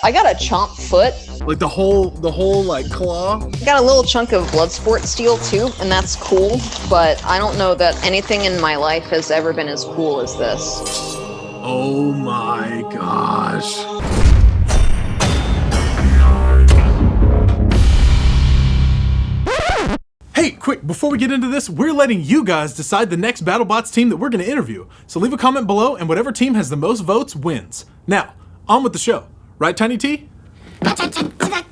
I got a chomp foot. Like the whole like claw? I got a little chunk of Bloodsport steel too, and that's cool, but I don't know that anything in my life has ever been as cool as this. Oh my gosh. Hey, quick, before we get into this, we're letting you guys decide the next BattleBots team that we're going to interview. So leave a comment below, and whatever team has the most votes wins. Now, on with the show. Right, Tiny T? That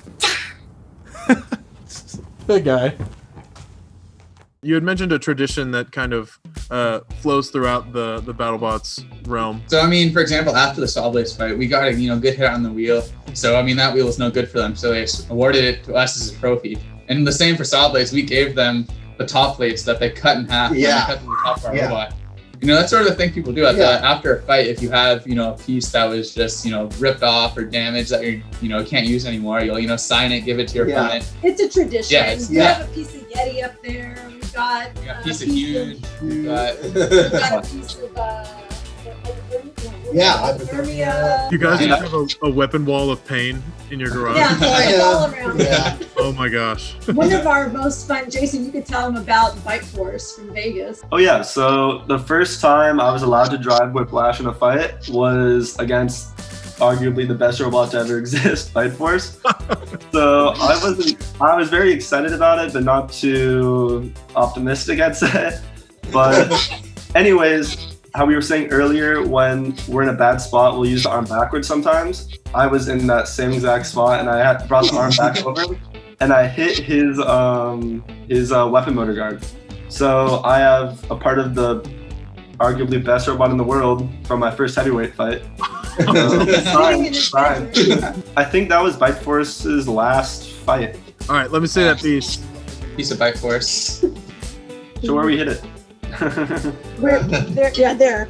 guy. You had mentioned a tradition that kind of flows throughout the BattleBots realm. So, I mean, for example, after the Saw Blaze fight, we got a good hit on the wheel. So, I mean, that wheel was no good for them. So they awarded it to us as a trophy. And the same for Saw Blaze, we gave them the top plates that they cut in half. Yeah. When they cut to the top of our robot. That's sort of the thing people do after a fight. If you have, a piece that was just, ripped off or damaged that you can't use anymore, you'll, sign it, give it to your opponent. It's a tradition. Yeah, we have a piece of Yeti up there. We've got a piece of Huge. We've got a piece of You guys have a weapon wall of pain in your garage? Yeah, it's all around. Yeah. Oh my gosh. One of our most fun, Jason, you could tell them about Bite Force from Vegas. Oh yeah, so the first time I was allowed to drive Whiplash in a fight was against arguably the best robot to ever exist, Bite Force. So I was very excited about it, but not too optimistic, I'd say. But anyways, how we were saying earlier, when we're in a bad spot, we'll use the arm backwards sometimes. I was in that same exact spot, and I brought the arm back over him, and I hit his weapon motor guard. So I have a part of the arguably best robot in the world from my first heavyweight fight. Fine. I think that was Bite Force's last fight. All right, let me say that piece. Piece of Bite Force. So where we hit it? There.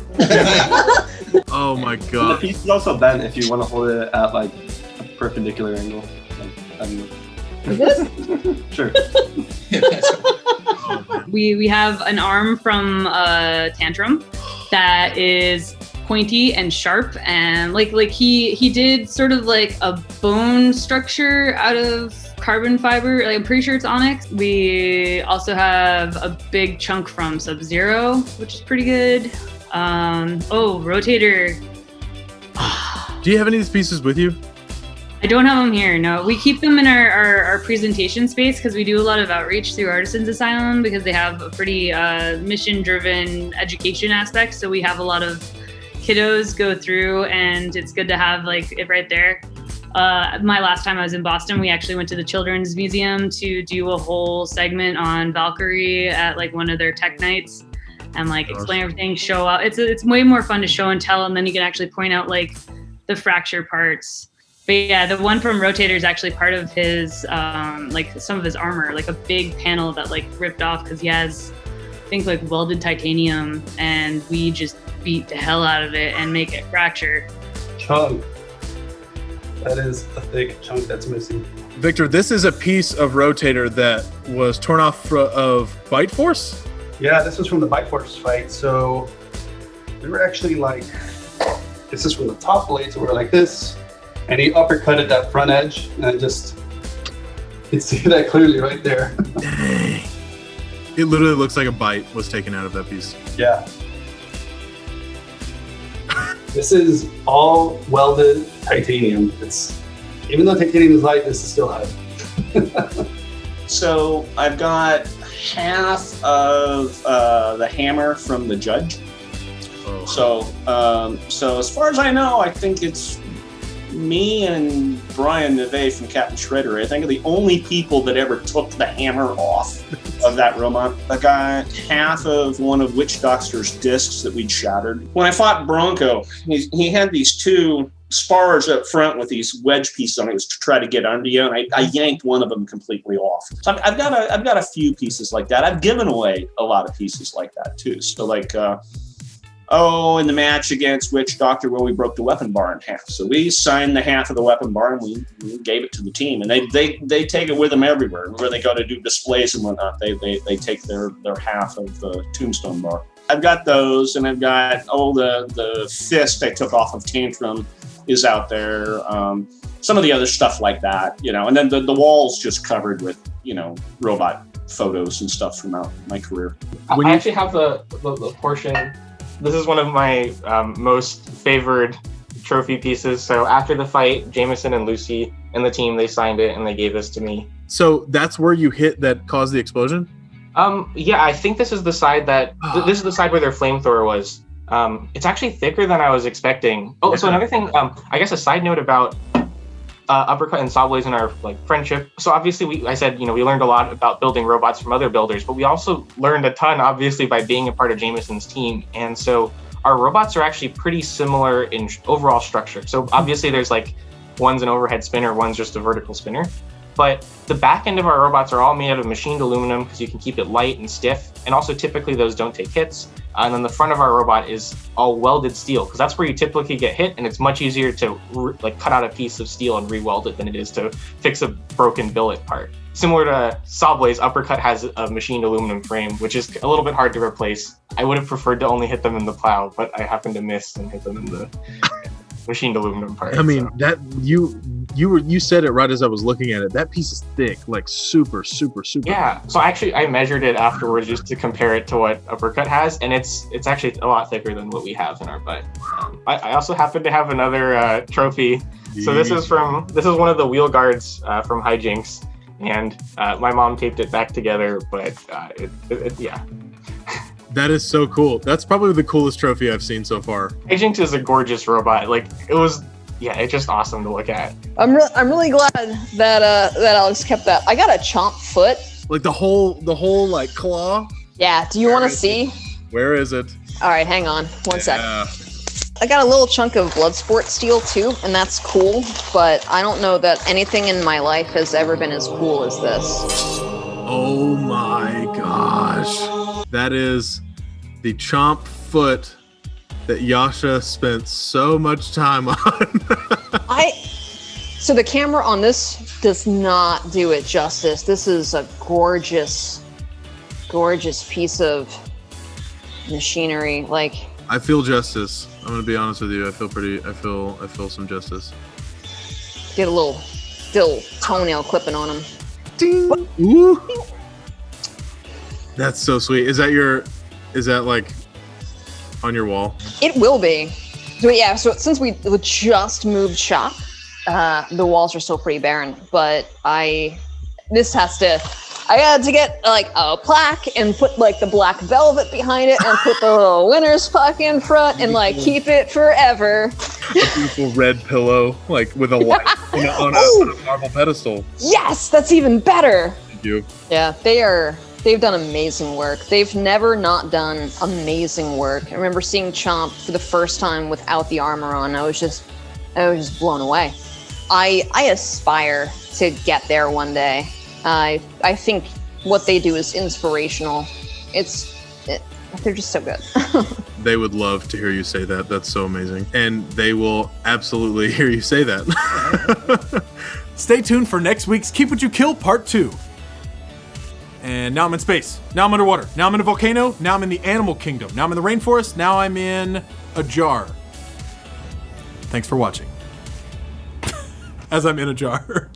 Oh my And the god. piece is also bent if you want to hold it at like a perpendicular angle. I don't know. Sure. Oh, man. We have an arm from Tantrum that is pointy and sharp, and like he did sort of like a bone structure out of carbon fiber. Like, I'm pretty sure it's onyx. We also have a big chunk from Sub-Zero, which is pretty good. Rotator. Do you have any of these pieces with you? I don't have them here, no. We keep them in our presentation space because we do a lot of outreach through Artisans Asylum because they have a pretty mission-driven education aspect. So we have a lot of kiddos go through, and it's good to have like it right there. My last time I was in Boston, we actually went to the Children's Museum to do a whole segment on Valkyrie at like one of their tech nights and like explain everything, show out. It's way more fun to show and tell, and then you can actually point out like the fracture parts. But yeah, the one from Rotator is actually part of his like some of his armor, like a big panel that like ripped off because he has, I think, like welded titanium, and we just beat the hell out of it and make it fracture. Chunk. That is a thick chunk that's missing. Victor, this is a piece of Rotator that was torn off of Bite Force? Yeah, this was from the Bite Force fight. So we were actually like, this is from the top blade, so we were like this, and he uppercutted that front edge, and I just, you can see that clearly right there. Dang. It literally looks like a bite was taken out of that piece. Yeah. This is all welded titanium. Even though titanium is light, this is still heavy. So I've got half of the hammer from the judge. Oh. So as far as I know, I think it's me and Brian Neve from Captain Shredder. I think are the only people that ever took the hammer off of that robot. I got half of one of Witch Doctor's discs that we'd shattered. When I fought Bronco, he had these two spars up front with these wedge pieces on it to try to get under you, and I yanked one of them completely off. So I've got a few pieces like that. I've given away a lot of pieces like that too. So like in the match against Witch Doctor where we broke the weapon bar in half. So we signed the half of the weapon bar and we gave it to the team, and they take it with them everywhere where they go to do displays and whatnot. They take their half of the tombstone bar. I've got those, and I've got the fist I took off of Tantrum is out there. Some of the other stuff like that, and then the wall's just covered with, robot photos and stuff from my career. I actually have the portion. This is one of my most favored trophy pieces. So after the fight, Jameson and Lucy and the team, they signed it and they gave this to me. So that's where you hit that caused the explosion? Yeah, I think this is the side this is the side where their flamethrower was. It's actually thicker than I was expecting. Oh, so another thing, I guess a side note about Uppercut and Sawblaze and our friendship. So obviously I said, we learned a lot about building robots from other builders, but we also learned a ton, obviously, by being a part of Jameson's team. And so our robots are actually pretty similar in overall structure. So obviously there's one's an overhead spinner, one's just a vertical spinner. But the back end of our robots are all made out of machined aluminum because you can keep it light and stiff. And also typically those don't take hits. And then the front of our robot is all welded steel because that's where you typically get hit. And it's much easier to cut out a piece of steel and re-weld it than it is to fix a broken billet part. Similar to Sawblaze, Uppercut has a machined aluminum frame, which is a little bit hard to replace. I would have preferred to only hit them in the plow, but I happened to miss and hit them in the machined aluminum part. I mean, that you said it right as I was looking at it. That piece is thick, super, super, super. Yeah. So I measured it afterwards just to compare it to what Uppercut has, and it's actually a lot thicker than what we have in our butt. I also happen to have another trophy. So this is one of the wheel guards from Hijinks, and my mom taped it back together, but yeah. That is so cool. That's probably the coolest trophy I've seen so far. Hijinks is a gorgeous robot. It's just awesome to look at. I'm really glad that Alex kept that. I got a chomp foot. The whole claw. Yeah. Do you want to see? Where is it? All right, hang on. One sec. I got a little chunk of Bloodsport steel too, and that's cool. But I don't know that anything in my life has ever been as cool as this. Oh my gosh! That is the chomp foot that Yasha spent so much time on. So the camera on this does not do it justice. This is a gorgeous, gorgeous piece of machinery. I feel justice. I'm gonna be honest with you. I feel some justice. Get a little toenail clipping on him. Ding. Ooh. That's so sweet. Is that on your wall? It will be. So yeah, so since we just moved shop, the walls are still pretty barren, but I had to get a plaque and put the black velvet behind it and put the little winner's puck in front and keep it forever. A beautiful red pillow, with a light on a marble pedestal. Yes, that's even better. Thank you. Yeah, they've done amazing work. They've never not done amazing work. I remember seeing Chomp for the first time without the armor on. I was just blown away. I aspire to get there one day. I think what they do is inspirational. They're just so good. They would love to hear you say that. That's so amazing. And they will absolutely hear you say that. Stay tuned for next week's Keep What You Kill Part 2. And now I'm in space. Now I'm underwater. Now I'm in a volcano. Now I'm in the animal kingdom. Now I'm in the rainforest. Now I'm in a jar. Thanks for watching. As I'm in a jar.